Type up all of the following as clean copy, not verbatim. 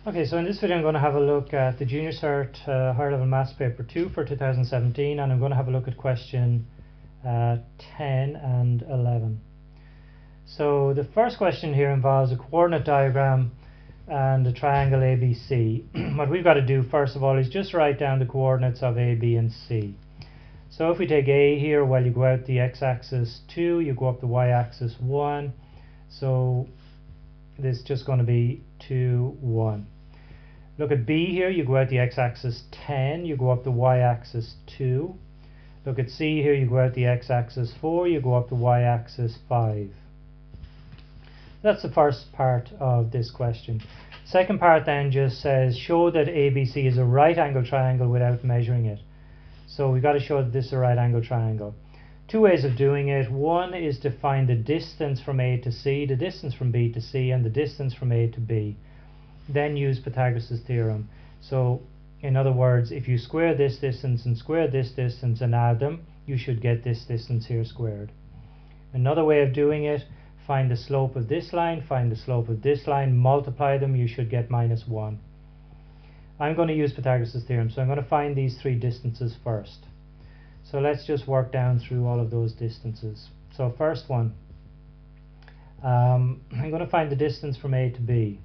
Okay, so in this video I'm going to have a look at the Junior Cert Higher Level Maths Paper 2 for 2017, and I'm going to have a look at question 10 and 11. So the first question here involves a coordinate diagram and a triangle ABC. What we've got to do first of all is just write down the coordinates of A, B and C. So if we take A here, well, you go out the x-axis 2, you go up the y-axis 1, so this is just going to be 2, 1. Look at B here, you go out the x-axis 10, you go up the y-axis 2. Look at C here, you go out the x-axis 4, you go up the y-axis 5. That's the first part of this question. Second part then just says show that ABC is a right angle triangle without measuring it. So we've got to show that this is a right angle triangle. Two ways of doing it. One is to find the distance from A to C, the distance from B to C, and the distance from A to B. Then use Pythagoras' theorem. So in other words, if you square this distance and square this distance and add them, you should get this distance here squared. Another way of doing it, find the slope of this line, find the slope of this line, multiply them, you should get -1. I'm going to use Pythagoras' theorem, so I'm going to find these three distances first. So let's just work down through all of those distances. So first one, I'm going to find the distance from A to B.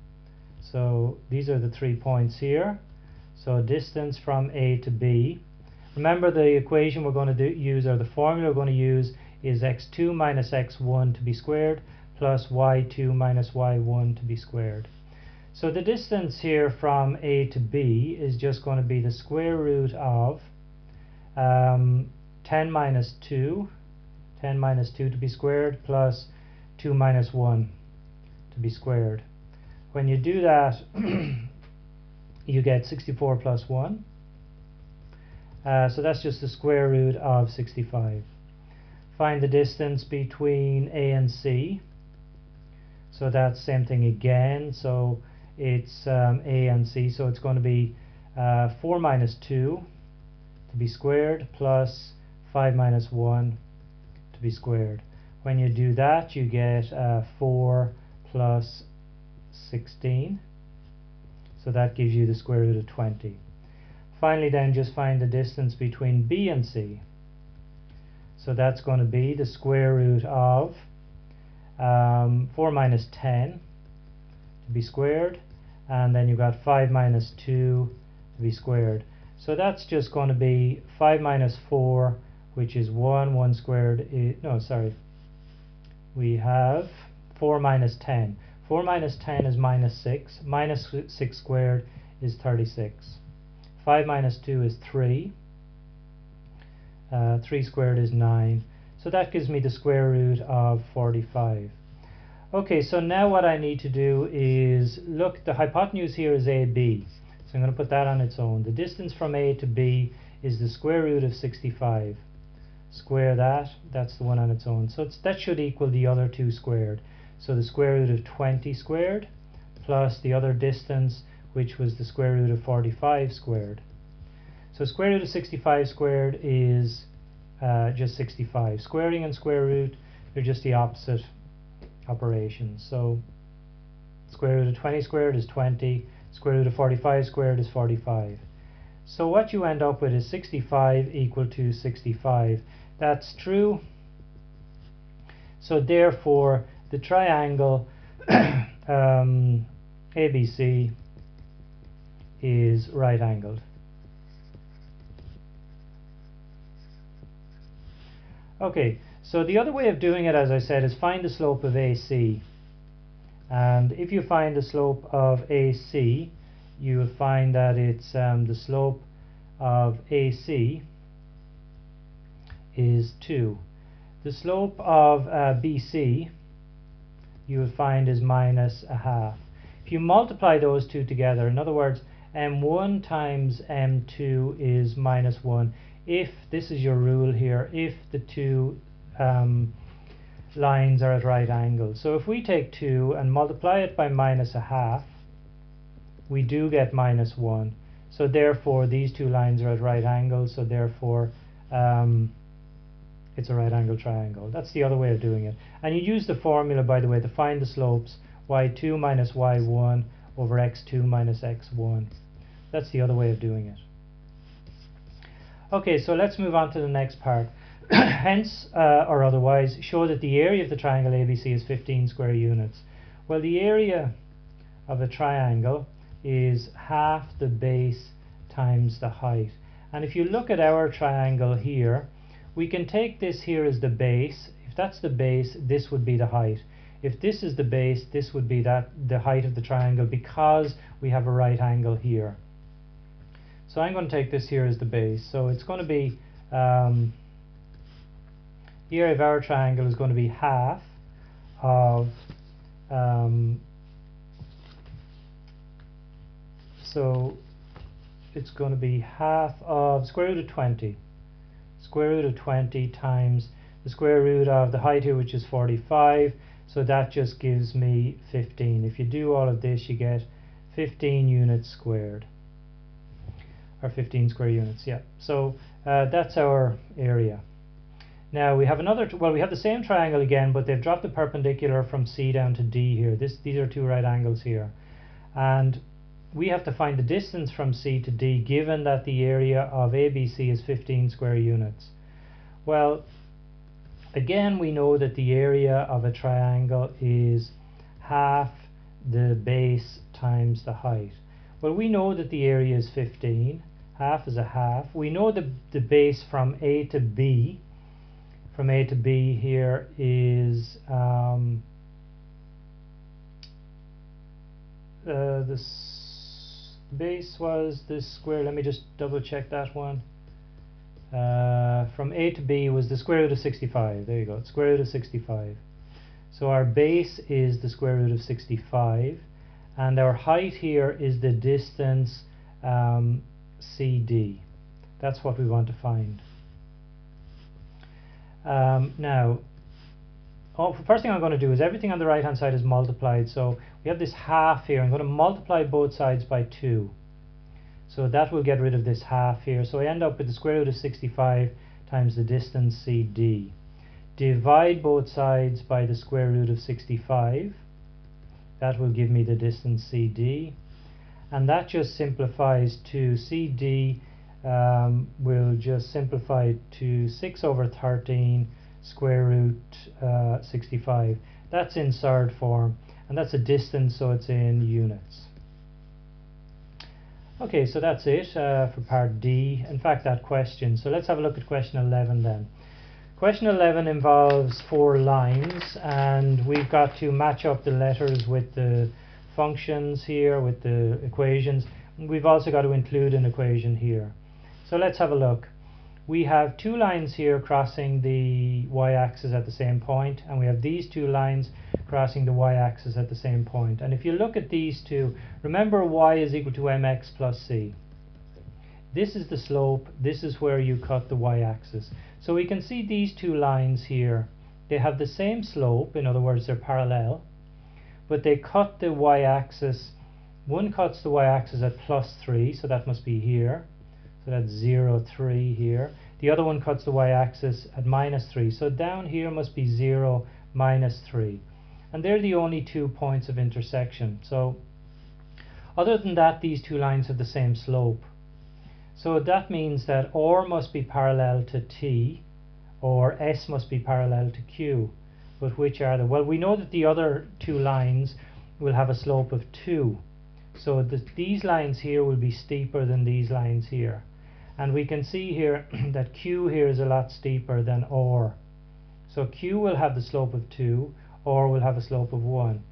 So these are the 3 points here. So distance from A to B. Remember the equation we're going to use, or the formula we're going to use, is x2 minus x1 to be squared plus y2 minus y1 to be squared. So the distance here from A to B is just going to be the square root of 10 minus 2 to be squared plus 2 minus 1 to be squared. When you do that, you get 64 plus 1. So that's just the square root of 65. Find the distance between A and C. So that's same thing again. So it's A and C. So it's going to be 4 minus 2 to be squared plus 5 minus 1 to be squared. When you do that, you get 4 plus 16. So that gives you the square root of 20. Finally then, just find the distance between B and C. So that's going to be the square root of 4 minus 10 to be squared, and then you've got 5 minus 2 to be squared. So that's just going to be 5 minus 4, which is 1. 1 squared is, no, sorry, we have 4 minus 10. 4 minus 10 is minus 6. Minus 6 squared is 36. 5 minus 2 is 3. 3 squared is 9. So that gives me the square root of 45. Okay, so now what I need to do is look, the hypotenuse here is AB. So I'm going to put that on its own. The distance from A to B is the square root of 65. Square that, that's the one on its own. So that should equal the other two squared. So the square root of 20 squared plus the other distance, which was the square root of 45 squared. So square root of 65 squared is just 65. Squaring and square root, they're just the opposite operations. So square root of 20 squared is 20. Square root of 45 squared is 45. So what you end up with is 65 equal to 65. That's true. So therefore, the triangle ABC is right angled. Okay, so the other way of doing it, as I said, is find the slope of AC. And if you find the slope of AC, you will find that it's the slope of AC is 2. The slope of BC, you will find, is minus a half. If you multiply those two together, in other words, m1 times m2 is minus 1. If, this is your rule here, if the two lines are at right angles. So if we take 2 and multiply it by minus a half, we do get minus 1. So therefore these two lines are at right angles, so therefore it's a right angle triangle. That's the other way of doing it. And you use the formula, by the way, to find the slopes, y2 minus y1 over x2 minus x1. That's the other way of doing it. Okay, so let's move on to the next part. Hence, or otherwise, show that the area of the triangle ABC is 15 square units. Well, the area of a triangle is half the base times the height. And if you look at our triangle here, we can take this here as the base. If that's the base, this would be the height. If this is the base, this would be the height of the triangle, because we have a right angle here. So I'm going to take this here as the base. So it's going to be the area of our triangle is going to be half of so it's going to be half of square root of 20. Square root of 20 times the square root of the height here, which is 45. So that just gives me 15. If you do all of this, you get 15 units squared, or 15 square units. Yeah. So that's our area. Now we have another. Well, we have the same triangle again, but they've dropped the perpendicular from C down to D here. These are two right angles here, and we have to find the distance from C to D, given that the area of ABC is 15 square units. Well, again, we know that the area of a triangle is half the base times the height. Well, we know that the area is 15. Half is a half. We know the base from A to B. From A to B here is the base was this square. Let me just double check that one. From A to B was the square root of 65. There you go, square root of 65. So our base is the square root of 65, and our height here is the distance CD. That's what we want to find. Now, first thing I'm going to do is everything on the right hand side is multiplied. So we have this half here. I'm going to multiply both sides by 2. So that will get rid of this half here. So I end up with the square root of 65 times the distance CD. Divide both sides by the square root of 65. That will give me the distance CD. And that just simplifies to CD. Will just simplify to 6 over 13 square root 65. That's in surd form, and that's a distance, so it's in units. Okay, so that's it for part D. In fact, that question. So let's have a look at question 11 then. Question 11 involves 4 lines, and we've got to match up the letters with the functions here, with the equations. We've also got to include an equation here. So let's have a look. We have 2 lines here crossing the y-axis at the same point, and we have these 2 lines crossing the y-axis at the same point. And if you look at these two, remember y is equal to mx plus c. This is the slope. This is where you cut the y-axis. So we can see these 2 lines here. They have the same slope, in other words they're parallel, but they cut the y-axis. One cuts the y-axis at plus 3, so that must be here. So that's 0, 3 here. The other one cuts the y-axis at minus 3. So down here must be 0, minus 3. And they're the only 2 points of intersection. So other than that, these 2 lines have the same slope. So that means that R must be parallel to T, or S must be parallel to Q. But which are they? Well, we know that the other 2 lines will have a slope of 2. So these lines here will be steeper than these lines here. And we can see here that Q here is a lot steeper than R. So Q will have the slope of 2, R will have a slope of 1.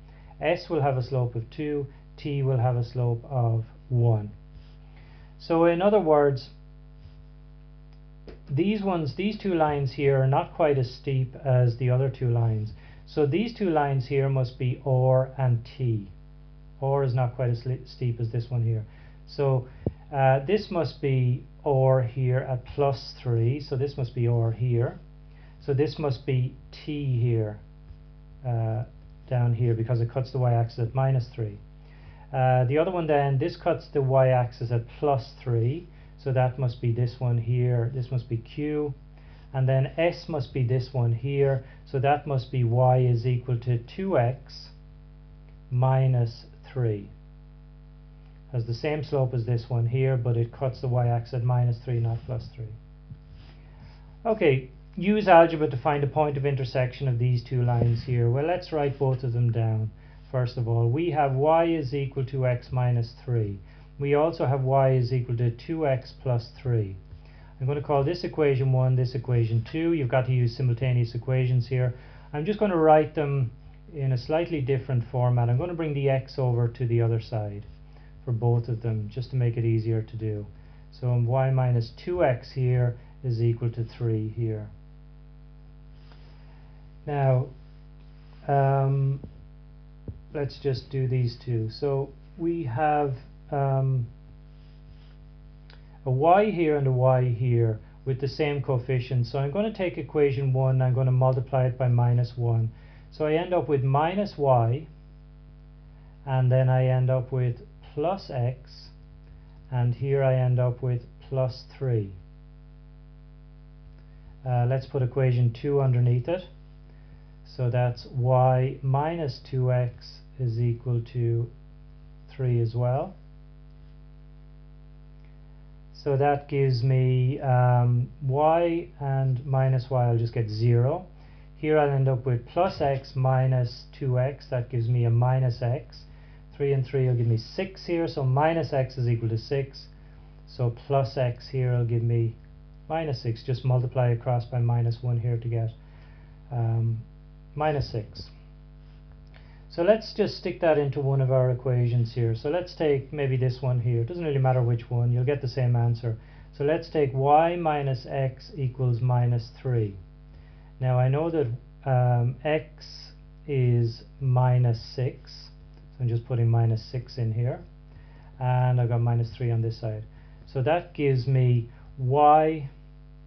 S will have a slope of 2, T will have a slope of 1. So in other words, these 2 lines here are not quite as steep as the other 2 lines. So these 2 lines here must be R and T. R is not quite as steep as this one here. So this must be R here at plus 3. So this must be R here. So this must be T here, down here, because it cuts the y-axis at minus 3. The other one then, this cuts the y-axis at plus 3. So that must be this one here. This must be Q. And then S must be this one here. So that must be y is equal to 2x minus 3. has the same slope as this one here, but it cuts the y-axis at -3, not +3. Okay, use algebra to find a point of intersection of these two lines here. Well, let's write both of them down. First of all, we have y is equal to x minus 3. We also have y is equal to 2x plus 3. I'm going to call this equation 1, this equation 2. You've got to use simultaneous equations here. I'm just going to write them in a slightly different format. I'm going to bring the x over to the other side for both of them, just to make it easier to do. So y minus 2x here is equal to 3 here. Now, let's just do these two. So we have a y here and a y here with the same coefficient. So I'm going to take equation 1, I'm going to multiply it by -1. So I end up with minus y, and then I end up with plus x, and here I end up with plus 3. Let's put equation 2 underneath it. So that's y minus 2x is equal to 3 as well. So that gives me y and minus y, I'll just get 0. Here I'll end up with plus x minus 2x, that gives me a minus x. 3 and 3 will give me 6 here, so minus x is equal to 6. So plus x here will give me minus 6. Just multiply across by -1 here to get minus 6. So let's just stick that into one of our equations here. So let's take maybe this one here. It doesn't really matter which one, you'll get the same answer. So let's take y minus x equals -3. Now I know that x is -6, so I'm just putting -6 in here, and I've got -3 on this side. So that gives me y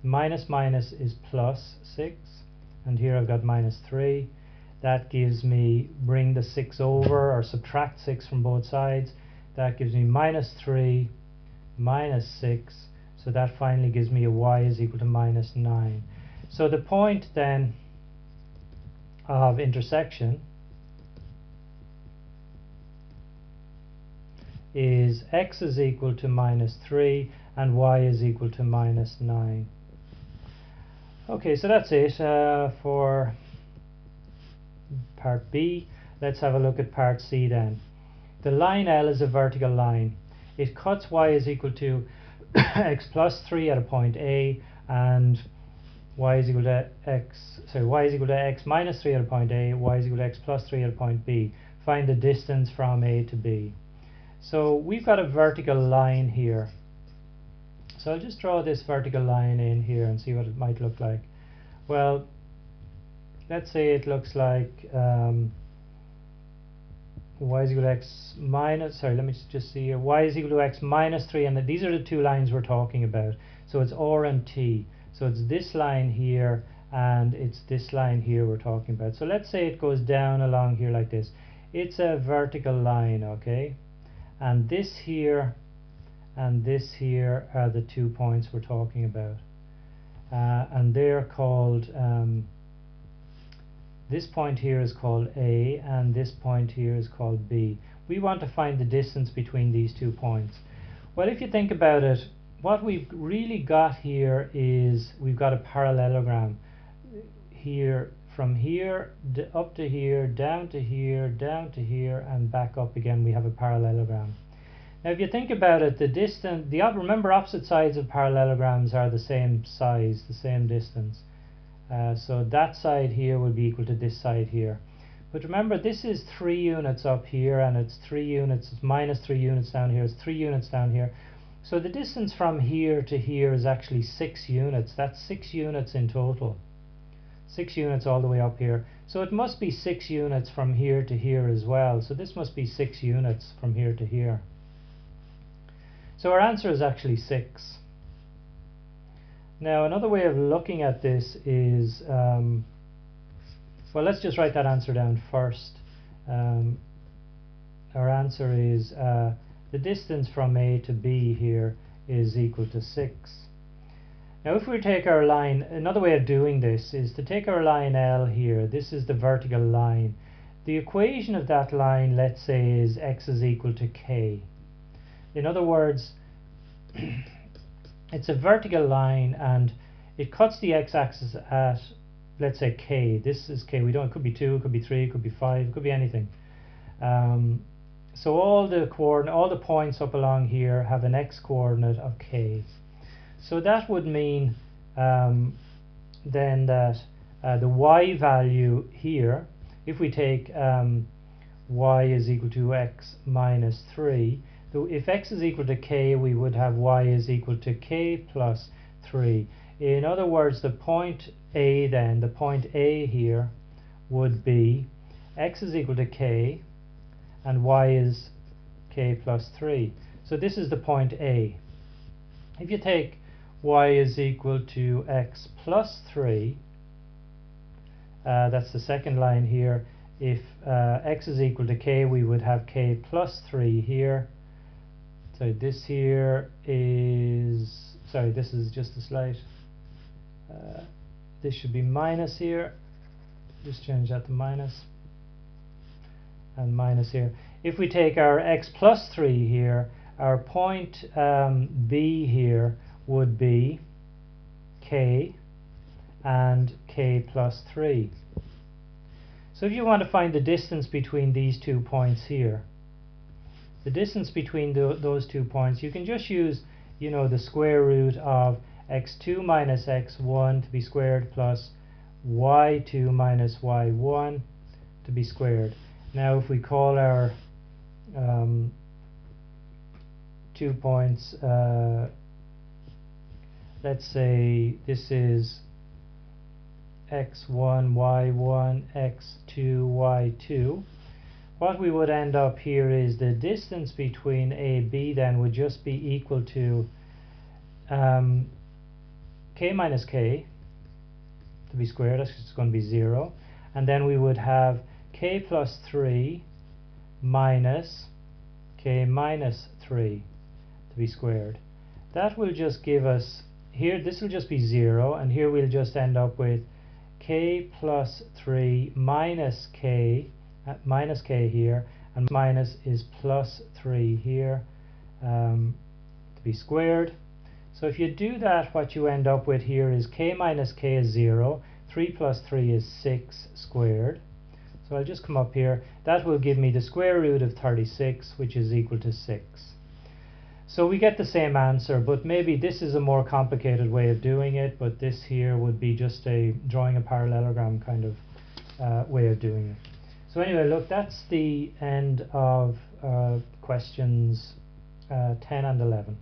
minus minus is plus 6, and here I've got -3. That gives me, bring the 6 over, or subtract 6 from both sides, that gives me -3 minus 6, so that finally gives me a y is equal to -9. So the point then of intersection is x is equal to -3 and y is equal to -9. Okay, so that's it for part B. Let's have a look at part C then. The line L is a vertical line. It cuts y is equal to x plus 3 at a point A, and y is equal to x minus 3 at a point A, y is equal to x plus 3 at a point B. Find the distance from A to B. So we've got a vertical line here. So I'll just draw this vertical line in here and see what it might look like. Well, let's say it looks like y is equal to x minus, let me just see here, y is equal to x minus 3, and these are the two lines we're talking about. So it's R and T. So it's this line here and it's this line here we're talking about. So let's say it goes down along here like this. It's a vertical line, okay? And this here and this here are the 2 points we're talking about. And they're called, this point here is called A and this point here is called B. We want to find the distance between these 2 points. Well, if you think about it, what we've really got here is we've got a parallelogram here, from here up to here, down to here, down to here, and back up again. We have a parallelogram. Now if you think about it, the distance, remember opposite sides of parallelograms are the same size, the same distance. So that side here will be equal to this side here. But remember, this is 3 units up here, and it's 3 units, it's minus 3 units down here, it's 3 units down here. So the distance from here to here is actually 6 units. That's 6 units in total. 6 units all the way up here. So it must be 6 units from here to here as well. So this must be 6 units from here to here. So our answer is actually 6. Now another way of looking at this is, well, let's just write that answer down first. Our answer is the distance from A to B here is equal to 6. Now if we take our line, another way of doing this is to take our line L here. This is the vertical line. The equation of that line, let's say, is x is equal to k. In other words, it's a vertical line and it cuts the x-axis at, let's say, k. This is k. It could be 2, it could be 3, it could be 5, it could be anything. So all the points up along here have an x coordinate of k. So that would mean then that the y value here, if we take y is equal to x minus 3, if x is equal to k, we would have y is equal to k plus 3. In other words, the point A then, the point A here would be x is equal to k and y is k plus 3. So this is the point A. If you take y is equal to x plus 3, that's the second line here. If x is equal to k, we would have k plus 3 here. So this here is, sorry, this is just a slight, this should be minus here. Just change that to minus, and minus here. If we take our x plus 3 here, our point B here would be k and k plus 3. So if you want to find the distance between these 2 points here, the distance between those 2 points, you can just use, you know, the square root of x2 minus x1 to be squared plus y2 minus y1 to be squared. Now if we call our 2 points, let's say this is x1 y1 x2 y2, what we would end up here is the distance between A B then would just be equal to k minus k to be squared. That's just going to be 0, and then we would have k plus 3 minus k minus 3 to be squared. That will just give us, here this will just be 0, and here we'll just end up with k plus 3 minus k here, and minus is plus 3 here to be squared. So if you do that, what you end up with here is k minus k is 0, 3 plus 3 is 6 squared. So I'll just come up here. That will give me the square root of 36, which is equal to 6. So we get the same answer, but maybe this is a more complicated way of doing it, but this here would be just drawing a parallelogram kind of way of doing it. So anyway, look, that's the end of questions 10 and 11.